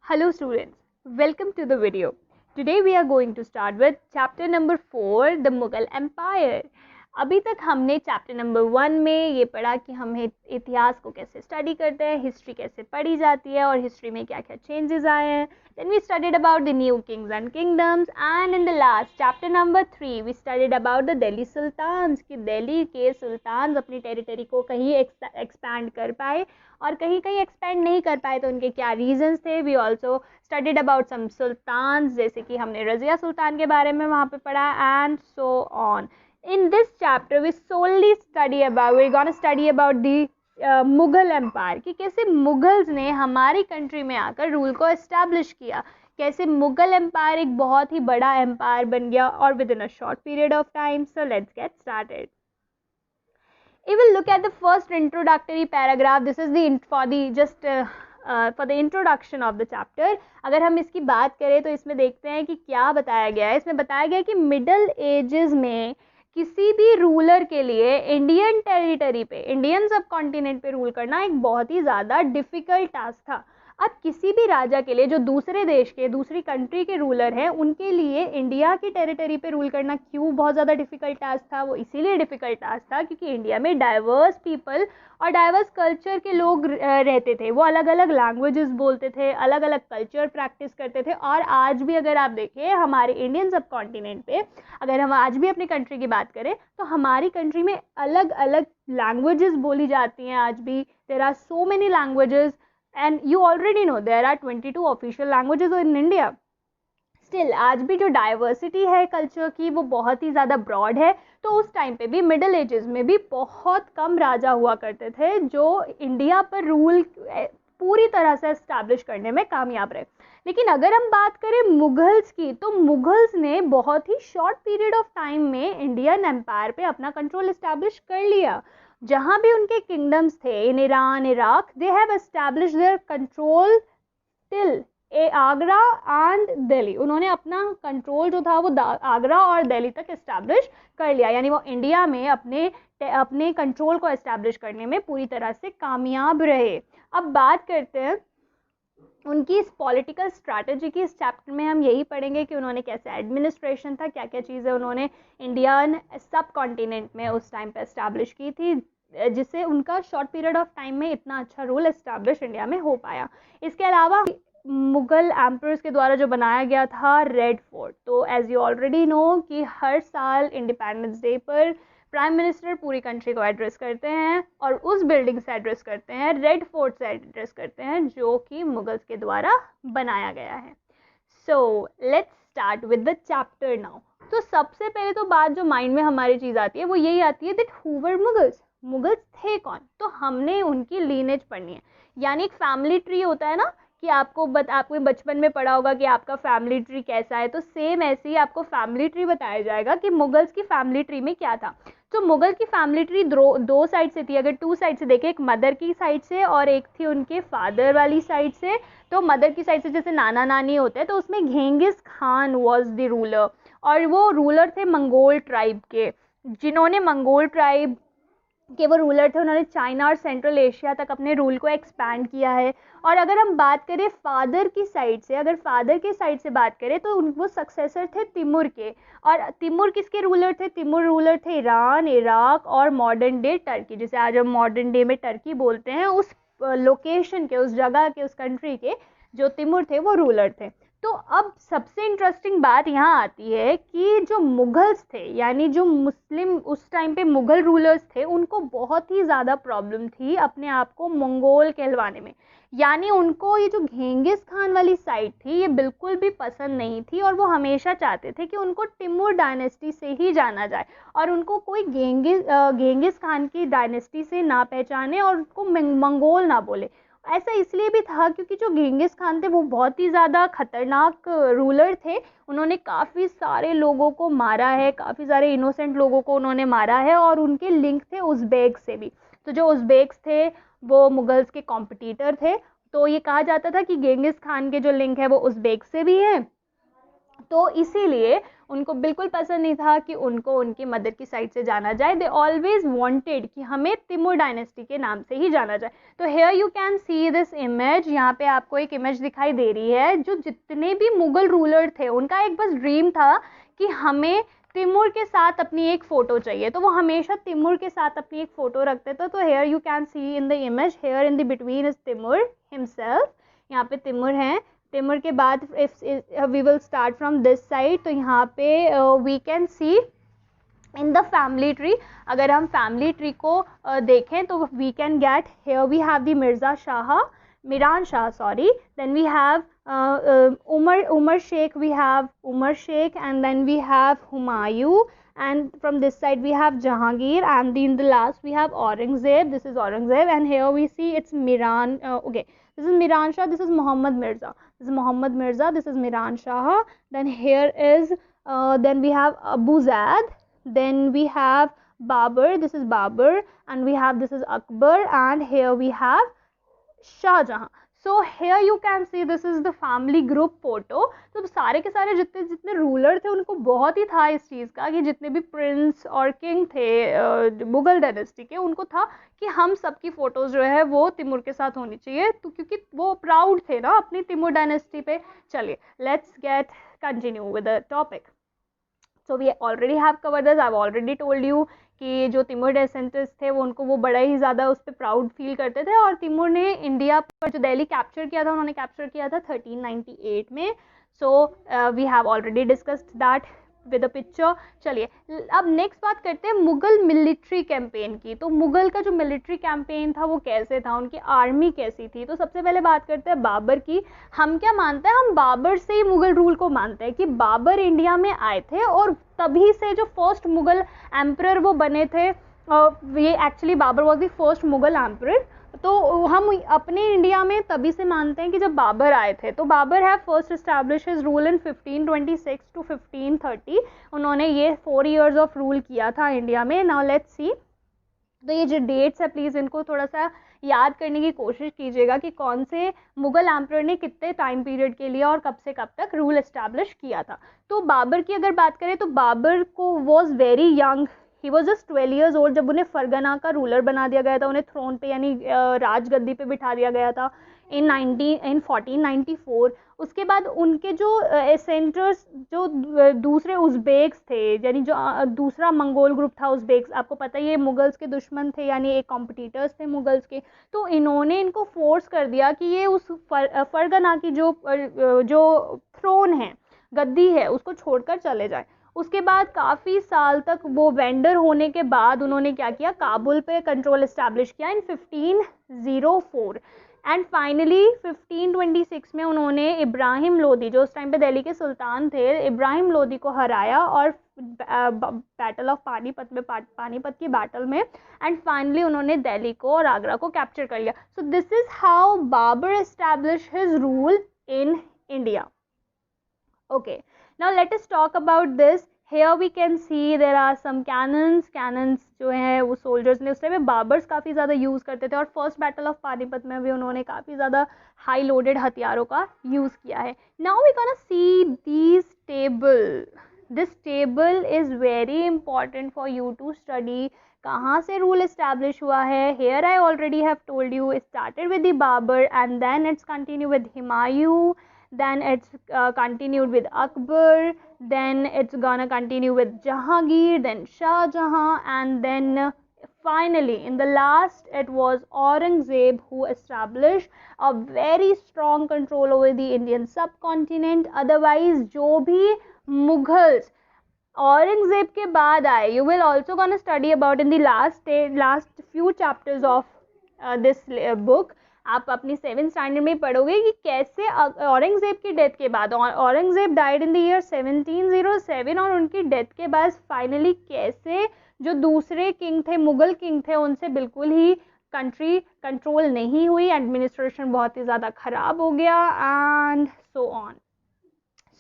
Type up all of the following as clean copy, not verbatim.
Hello students, welcome to the video. Today we are going to start with chapter number 4, the Mughal Empire. अभी तक हमने chapter number 1 में ये पढ़ा कि हम इतिहास को कैसे स्टडी करते हैं, हिस्ट्री कैसे पढ़ी जाती है और हिस्ट्री में क्या क्या चेंजेस आए हैं. Then we studied about the new kings and kingdoms, and in the last chapter number 3 we studied about the Delhi Sultans कि दिल्ली के सुल्तान अपनी टेरिटरी को कहीं एक्सपैंड कर पाए और कहीं कहीं एक्सपेंड नहीं कर पाए तो उनके क्या रीजंस थे. We also studied about some sultans, जैसे कि हमने रजिया सुल्तान के बारे में वहाँ पे पढ़ा and so on. In this chapter we solely we're gonna study about the Mughal empire कि कैसे मुगल्स ने हमारी कंट्री में आकर रूल को एस्टैब्लिश किया, कैसे मुग़ल एम्पायर एक बहुत ही बड़ा एम्पायर बन गया और with in a short period of time. So let's get started. We will look at the first introductory paragraph. This is for the introduction of the chapter. अगर हम इसकी बात करें तो इसमें देखते हैं कि क्या बताया गया है. इसमें बताया गया है कि मिडल एजेस में किसी भी रूलर के लिए इंडियन टेरिटरी पे, इंडियन सब कॉन्टिनेंट पे रूल करना एक बहुत ही ज़्यादा डिफ़िकल्ट टास्क था. अब किसी भी राजा के लिए जो दूसरे देश के, दूसरी कंट्री के रूलर हैं, उनके लिए इंडिया की टेरिटरी पे रूल करना क्यों बहुत ज़्यादा डिफ़िकल्ट टास्क था? वो इसीलिए डिफ़िकल्ट टास्क था क्योंकि इंडिया में डाइवर्स पीपल और डाइवर्स कल्चर के लोग रहते थे. वो अलग अलग लैंग्वेजेस बोलते थे, अलग अलग कल्चर प्रैक्टिस करते थे. और आज भी अगर आप देखें हमारे इंडियन सब कॉन्टिनेंट पे, अगर हम आज भी अपनी कंट्री की बात करें तो हमारी कंट्री में अलग अलग लैंग्वेजेस बोली जाती हैं. आज भी there are so many languages and you already know there are 22 official languages in India. Still आज भी जो डाइवर्सिटी है कल्चर की वो बहुत ही ज़्यादा ब्रॉड है. तो उस टाइम पे भी मिडिल एजेस में भी बहुत कम राजा हुआ करते थे जो इंडिया पर रूल पूरी तरह से एस्टैब्लिश करने में कामयाब रहे. लेकिन अगर हम बात करें मुगल्स की तो मुगल्स ने बहुत ही शॉर्ट पीरियड ऑफ टाइम में इंडियन एम्पायर पे अपना कंट्रोल एस्टैब्लिश कर लिया. जहाँ भी उनके किंगडम्स थे in Iran, Iraq, they have establish their control till Agra and Delhi. उन्होंने अपना कंट्रोल जो था वो आगरा और दिल्ली तक एस्टैब्लिश कर लिया. यानी वो इंडिया में अपने कंट्रोल को एस्टैब्लिश करने में पूरी तरह से कामयाब रहे. अब बात करते हैं उनकी इस पॉलिटिकल स्ट्रैटेजी की. इस चैप्टर में हम यही पढ़ेंगे कि उन्होंने कैसे एडमिनिस्ट्रेशन था, क्या क्या चीज़ें उन्होंने इंडियन सब कॉन्टिनेंट में उस टाइम पे एस्टैब्लिश की थी जिससे उनका शॉर्ट पीरियड ऑफ टाइम में इतना अच्छा रूल एस्टैब्लिश इंडिया में हो पाया. इसके अलावा मुग़ल एम्परर्स के द्वारा जो बनाया गया था रेड फोर्ट, तो एज यू ऑलरेडी नो कि हर साल इंडिपेंडेंस डे पर प्राइम मिनिस्टर पूरी कंट्री को एड्रेस करते हैं और उस बिल्डिंग से एड्रेस करते हैं, रेड फोर्ट से एड्रेस करते हैं जो कि मुगल्स के द्वारा बनाया गया है. So let's start with the chapter now. तो सबसे पहले तो बात जो माइंड में हमारी चीज़ आती है वो यही आती है that who were Mughals. Mughals थे कौन? तो हमने उनकी लीनेज पढ़नी है. यानी एक फैमिली ट्री होता है ना कि आपको बचपन में पढ़ा होगा कि आपका फैमिली ट्री कैसा है, तो सेम ऐसे ही आपको फैमिली ट्री बताया जाएगा कि मुगल्स की फैमिली ट्री में क्या था. तो मुगल की फैमिली ट्री दो साइड से थी. अगर टू साइड से देखें, एक मदर की साइड से और एक थी उनके फादर वाली साइड से. तो मदर की साइड से जैसे नाना नानी होते हैं, तो उसमें घेंगिस खान वॉज द रूलर और वो रूलर थे मंगोल ट्राइब के. जिन्होंने मंगोल ट्राइब के वो रूलर थे, उन्होंने चाइना और सेंट्रल एशिया तक अपने रूल को एक्सपैंड किया है. और अगर हम बात करें फादर की साइड से, अगर फादर के साइड से बात करें तो वो सक्सेसर थे तिमुर के. और तिमुर किसके रूलर थे? तिमुर रूलर थे ईरान, इराक और मॉडर्न डे टर्की, जिसे आज हम मॉडर्न डे में टर्की बोलते हैं. उस लोकेशन के, उस जगह के, उस कंट्री के जो तिमुर थे वो रूलर थे. तो अब सबसे इंटरेस्टिंग बात यहाँ आती है कि जो मुगल्स थे, यानी जो मुस्लिम उस टाइम पे मुगल रूलर्स थे, उनको बहुत ही ज़्यादा प्रॉब्लम थी अपने आप को मंगोल कहलवाने में. यानी उनको ये जो घेंगिस खान वाली साइड थी ये बिल्कुल भी पसंद नहीं थी और वो हमेशा चाहते थे कि उनको तिमुर डायनेस्टी से ही जाना जाए और उनको कोई घेंगिस खान की डायनेस्टी से ना पहचाने और उनको मंगोल ना बोले. ऐसा इसलिए भी था क्योंकि जो घेंगिस खान थे वो बहुत ही ज़्यादा खतरनाक रूलर थे. उन्होंने काफ़ी सारे लोगों को मारा है, काफ़ी सारे इनोसेंट लोगों को उन्होंने मारा है और उनके लिंक थे उज़्बेक से भी. तो जो उज़्बेक्स थे वो मुगल्स के कॉम्पिटिटर थे. तो ये कहा जाता था कि घेंगिस खान के जो लिंक है वो उज़्बेक से भी है. तो इसीलिए उनको बिल्कुल पसंद नहीं था कि उनको उनकी मदर की साइड से जाना जाए. दे ऑलवेज वांटेड कि हमें तिमूर डायनेस्टी के नाम से ही जाना जाए. तो here you can see this image. यहाँ पे आपको एक इमेज दिखाई दे रही है. जो जितने भी मुगल रूलर थे उनका एक बस ड्रीम था कि हमें तिमूर के साथ अपनी एक फ़ोटो चाहिए. तो वो हमेशा तिमूर के साथ अपनी एक फ़ोटो रखते थे. तो here you can see in the image, here in the between is Timur himself. यहाँ पे तिमूर हैं. तिमूर के बाद if we will start from this side, तो यहाँ पे we can see in the family tree. अगर हम फैमिली ट्री को देखें तो we can get, here we have the Mirza Shah, Miran Shah, sorry. Then we have Umar Sheikh, we have Umar Sheikh, and then we have Humayun, and from this side we have Jahangir, and in the last we have Aurangzeb. This is Aurangzeb, and here we see it's Miran. Okay, this is Miran Shah, this is Muhammad Mirza. This is Muhammad Mirza, this is Miran Shah. Then here is, then we have Abu Zaid. Then we have Babur, this is Babur, and we have, this is Akbar, and here we have Shah Jahan. So here you can see this is the family group photo. तो सारे के सारे जितने जितने ruler थे उनको बहुत ही था इस चीज़ का कि जितने भी प्रिंस और किंग थे मुगल डायनेस्टी के, उनको था कि हम सबकी फ़ोटोज़ जो है वो तिमूर के साथ होनी चाहिए. तो क्योंकि वो प्राउड थे ना अपनी तिमूर डायनेस्टी पे. चलिए let's get continue with the topic. So we already have covered this. I have already told you कि जो तिमूर डेसेंटर्स थे वो उनको वो बड़ा ही ज़्यादा उस पर प्राउड फील करते थे. और तिमूर ने इंडिया पर जो दिल्ली कैप्चर किया था, उन्होंने कैप्चर किया था 1398 में. So we have already discussed that with a picture. चलिए अब नेक्स्ट बात करते हैं मुगल मिलिट्री कैंपेन की. तो मुगल का जो मिलिट्री कैंपेन था वो कैसे था, उनकी आर्मी कैसी थी. तो सबसे पहले बात करते हैं बाबर की. हम क्या मानते हैं, हम बाबर से ही मुगल रूल को मानते हैं कि बाबर इंडिया में आए थे और तभी से जो फर्स्ट मुगल एम्परर वो बने थे. ये actually Babur was the first Mughal emperor. तो हम अपने इंडिया में तभी से मानते हैं कि जब बाबर आए थे. तो बाबर है first establish his rule in 1526 to 1530. उन्होंने ये 4 years ऑफ रूल किया था इंडिया में. Now let's see. तो ये जो डेट्स है प्लीज़ इनको थोड़ा सा याद करने की कोशिश कीजिएगा कि कौन से मुगल एम्परर ने कितने टाइम पीरियड के लिए और कब से कब तक रूल इस्टेब्लिश किया था. तो बाबर की अगर बात करें तो बाबर को was very young. He was just 12 years old जब उन्हें फरगना का रूलर बना दिया गया था. उन्हें थ्रोन पे यानी राजगद्दी पे बिठा दिया गया था इन 1494. उसके बाद उनके जो सेंटर्स जो दूसरे उज़्बेक्स थे, यानी जो दूसरा मंगोल ग्रुप था उज़्बेक्स, आपको पता है ये मुगल्स के दुश्मन थे, यानी एक कॉम्पिटिटर्स थे मुगल्स के. तो इन्होंने इनको फोर्स कर दिया कि ये उस फरगना की जो थ्रोन है, गद्दी है, उसको छोड़कर चले जाए. उसके बाद काफ़ी साल तक वो वेंडर होने के बाद उन्होंने क्या किया, काबुल पे कंट्रोल इस्टेब्लिश किया इन 1504. एंड फाइनली 1526 में उन्होंने इब्राहिम लोदी, जो उस टाइम पे दिल्ली के सुल्तान थे, इब्राहिम लोदी को हराया और बैटल ऑफ पानीपत में, पानीपत की बैटल में, एंड फाइनली उन्होंने दिल्ली को और आगरा को कैप्चर कर लिया. So this is how Babur establish his rule in India. Okay, now let us talk about this. Here we can see there are some cannons जो हैं वो soldiers ने उस टाइम में बाबर्स काफ़ी ज़्यादा यूज़ करते थे. और फर्स्ट बैटल ऑफ पानीपत में भी उन्होंने काफ़ी ज़्यादा हाई लोडेड हथियारों का यूज़ किया है. Now we gonna see these table. This table is very important for you to study. कहाँ से रूल इस्टेब्लिश हुआ है. Here I already have told you it started with the Babur and then it's continued with Humayun. Then it's continued with Akbar, then it's gonna continue with Jahangir, then Shah Jahan, and then finally in the last it was Aurangzeb who established a very strong control over the Indian subcontinent. Otherwise जो भी Mughals Aurangzeb के बाद आए, you will also gonna study about in the last few chapters of this book. आप अपनी 7th standard में पढ़ोगे कि कैसे औरंगजेब की डेथ के बाद, Aurangzeb died in the year 1707, और उनकी डेथ के बाद फाइनली कैसे जो दूसरे किंग थे, मुगल किंग थे, उनसे बिल्कुल ही कंट्री कंट्रोल नहीं हुई, एडमिनिस्ट्रेशन बहुत ही ज़्यादा ख़राब हो गया, and so on.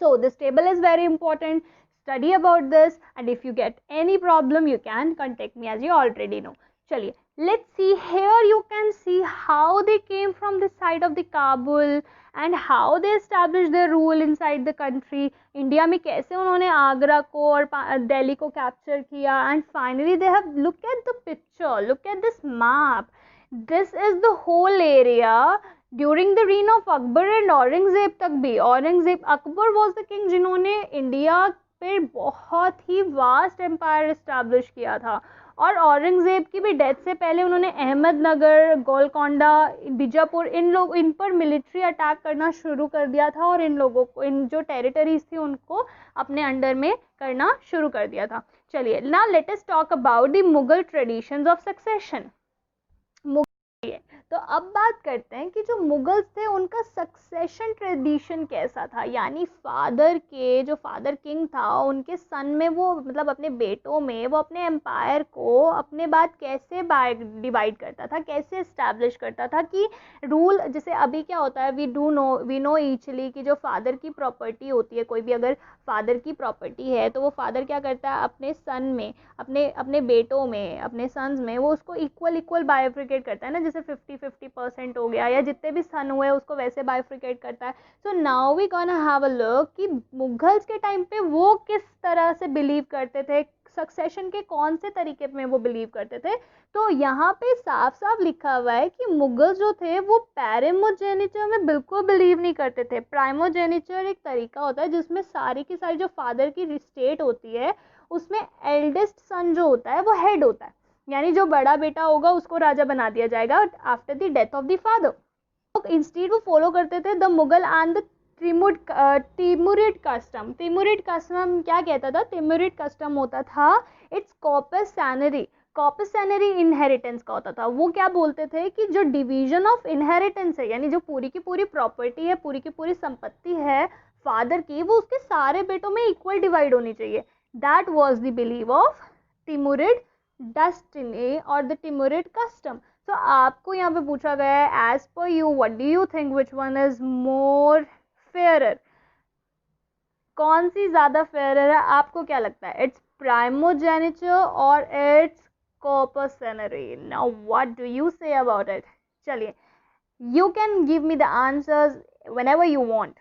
So this table is very important. Study about this, and if you get any problem you can contact me as you already know. चलिए Let's see, here you can see how they came from the side of the Kabul and how they established their rule inside the country. India में कैसे उन्होंने आगरा को और दिल्ली को capture किया, and finally they have, look at the picture, look at this map, this is the whole area during the reign of Akbar and Aurangzeb तक भी. Aurangzeb, Akbar was the king जिन्होंने इंडिया पे बहुत ही वास्ट एम्पायर इस्टेब्लिश किया था, और औरंगजेब की भी डेथ से पहले उन्होंने अहमदनगर, गोलकोंडा, बीजापुर, इन पर मिलिट्री अटैक करना शुरू कर दिया था, और इन लोगों को, इन जो टेरिटरीज थी उनको अपने अंडर में करना शुरू कर दिया था. चलिए, now let us talk about the Mughal traditions of succession. तो अब बात करते हैं कि जो मुगल्स थे उनका सक्सेशन ट्रेडिशन कैसा था, यानी फादर के, जो फादर किंग था, उनके सन में वो, मतलब अपने बेटों में वो अपने एम्पायर को अपने बाद कैसे डिवाइड करता था, कैसे इस्टेब्लिश करता था कि रूल. जैसे अभी क्या होता है, वी नो ईचली कि जो फादर की प्रॉपर्टी होती है, कोई भी अगर फादर की प्रॉपर्टी है तो वो फादर क्या करता है अपने सन में, अपने बेटों में, अपने सन्स में वो उसको इक्वल बाइफ्रिकेट करता है ना, जैसे 50-50% हो गया, या जितने भी सन हुए उसको वैसे बाइफ्रिकेट करता है. So now we gonna have a look कि मुगल्स के टाइम पे वो किस तरह से बिलीव करते थे, सक्सेशन के कौन से तरीके में वो बिलीव करते थे. तो यहाँ पे साफ साफ लिखा हुआ है कि मुगल जो थे वो पैरिमोजेनिचर में बिल्कुल बिलीव नहीं करते थे. प्राइमोजेनिचर एक तरीका होता है जिसमें सारी की सारी जो फादर की स्टेट होती है उसमें एल्डेस्ट सन जो होता है वो हेड होता है, यानी जो बड़ा बेटा होगा उसको राजा बना दिया जाएगा after the death of the father. Instead वो फॉलो करते थे the Mughal and the Timurid custom. Timurid custom क्या कहता था, तिमुरिड कस्टम होता था इट्स कॉपस सैनरी, कॉपस सैनरी इनहेरिटेंस का होता था. वो क्या बोलते थे कि जो डिवीजन ऑफ इनहेरिटेंस है, यानी जो पूरी की पूरी प्रॉपर्टी है, पूरी की पूरी संपत्ति है फादर की, वो उसके सारे बेटों में इक्वल डिवाइड होनी चाहिए. That was the believe of Timurid destiny और द तिमुरिड कस्टम. तो आपको यहाँ पे पूछा गया है, as per you what do you think which one is more fairer, कौन सी ज्यादा फेयरर है, आपको क्या लगता है, इट्स प्राइमोजेनिचर और it's coparcenary. Now what do you say about it. चलिए, you can give me the answers whenever you want.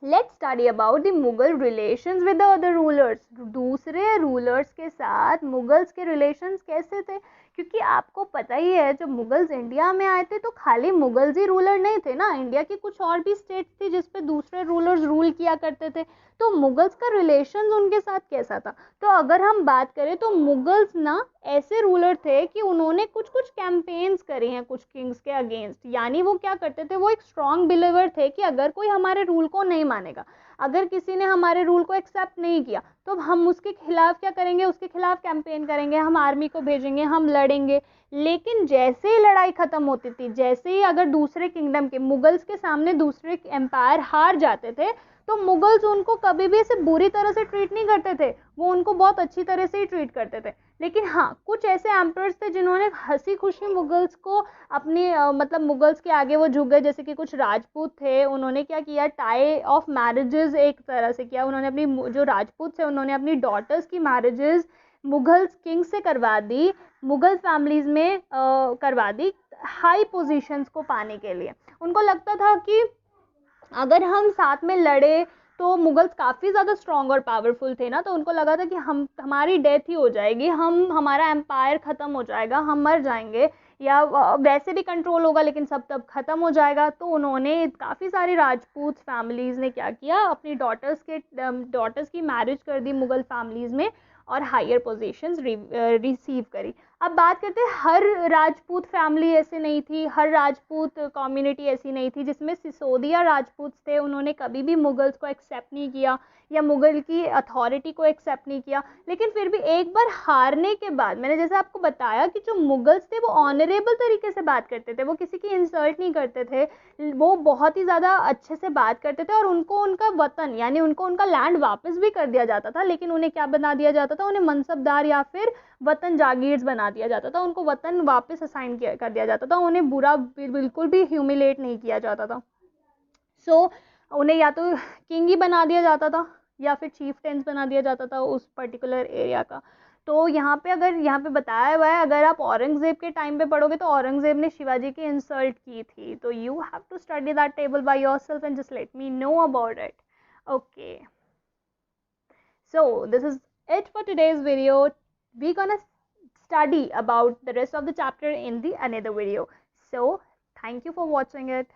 Let's study about the Mughal relations with the other rulers. दूसरे rulers के साथ Mughals के relations कैसे थे, क्योंकि आपको पता ही है जब मुगल्स इंडिया में आए थे तो खाली मुगल्स ही रूलर नहीं थे ना, इंडिया की कुछ और भी स्टेट्स थी जिस पे दूसरे रूलर्स रूल किया करते थे. तो मुगल्स का रिलेशंस उनके साथ कैसा था. तो अगर हम बात करें तो मुगल्स ना ऐसे रूलर थे कि उन्होंने कुछ कुछ कैंपेन्स करे हैं कुछ किंग्स के अगेंस्ट, यानी वो क्या करते थे, वो एक स्ट्रॉन्ग बिलीवर थे कि अगर कोई हमारे रूल को नहीं मानेगा, अगर किसी ने हमारे रूल को एक्सेप्ट नहीं किया तो हम उसके खिलाफ क्या करेंगे, उसके खिलाफ कैंपेन करेंगे, हम आर्मी को भेजेंगे, हम लड़ेंगे. लेकिन जैसे ही लड़ाई खत्म होती थी, जैसे ही अगर दूसरे किंगडम के मुगल्स के सामने दूसरे एम्पायर हार जाते थे तो मुगल्स उनको कभी भी ऐसे बुरी तरह से ट्रीट नहीं करते थे, वो उनको बहुत अच्छी तरह से ही ट्रीट करते थे. लेकिन हाँ, कुछ ऐसे एम्परर्स थे जिन्होंने हंसी खुशी मुगल्स को अपनी मतलब मुगल्स के आगे वो झुक गए. जैसे कि कुछ राजपूत थे, उन्होंने क्या किया, टाई ऑफ मैरिजेस एक तरह से किया, उन्होंने अपनी जो राजपूत थे उन्होंने अपनी डॉटर्स की मैरिजेस मुगल्स किंग से करवा दी, मुगल फैमिलीज में करवा दी, हाई पोजीशंस को पाने के लिए. उनको लगता था कि अगर हम साथ में लड़े तो मुगल्स काफ़ी ज़्यादा स्ट्रॉन्ग और पावरफुल थे ना, तो उनको लगा था कि हमारी डेथ ही हो जाएगी, हमारा एम्पायर ख़त्म हो जाएगा, हम मर जाएंगे, या वैसे भी कंट्रोल होगा लेकिन सब तब ख़त्म हो जाएगा. तो उन्होंने काफ़ी सारी राजपूत फैमिलीज़ ने क्या किया, अपनी डॉटर्स की मैरिज कर दी मुगल फैमिलीज़ में और हायर पोजीशंस रिसीव करी. अब बात करते हैं, हर राजपूत फैमिली ऐसे नहीं थी, हर राजपूत कम्युनिटी ऐसी नहीं थी. जिसमें सिसोदिया राजपूत थे, उन्होंने कभी भी मुगल्स को एक्सेप्ट नहीं किया या मुगल की अथॉरिटी को एक्सेप्ट नहीं किया. लेकिन फिर भी एक बार हारने के बाद, मैंने जैसे आपको बताया कि जो मुगल्स थे वो ऑनरेबल तरीके से बात करते थे, वो किसी की इंसल्ट नहीं करते थे, वो बहुत ही ज़्यादा अच्छे से बात करते थे, और उनको उनका वतन यानी उनको उनका लैंड वापस भी कर दिया जाता था. लेकिन उन्हें क्या बना दिया जाता था, उन्हें मनसबदार या फिर वतन जागीर्स बना दिया जाता था, उनको वतन वापस असाइन कर दिया जाता था, उन्हें बुरा बिल्कुल भी ह्यूमिलेट नहीं किया जाता था. सो उन्हें या तो किंग ही बना दिया जाता था या फिर चीफ टेंस बना दिया जाता था उस पर्टिकुलर एरिया का. तो यहाँ पे अगर यहाँ पे बताया हुआ है, अगर आप औरंगजेब के टाइम पे पढ़ोगे तो औरंगजेब ने शिवाजी की इंसल्ट की थी. तो you have to study that table by yourself and just let me know about it. Okay, so this is it for today's video. We're gonna study about the rest of the chapter in the another video. So thank you for watching it.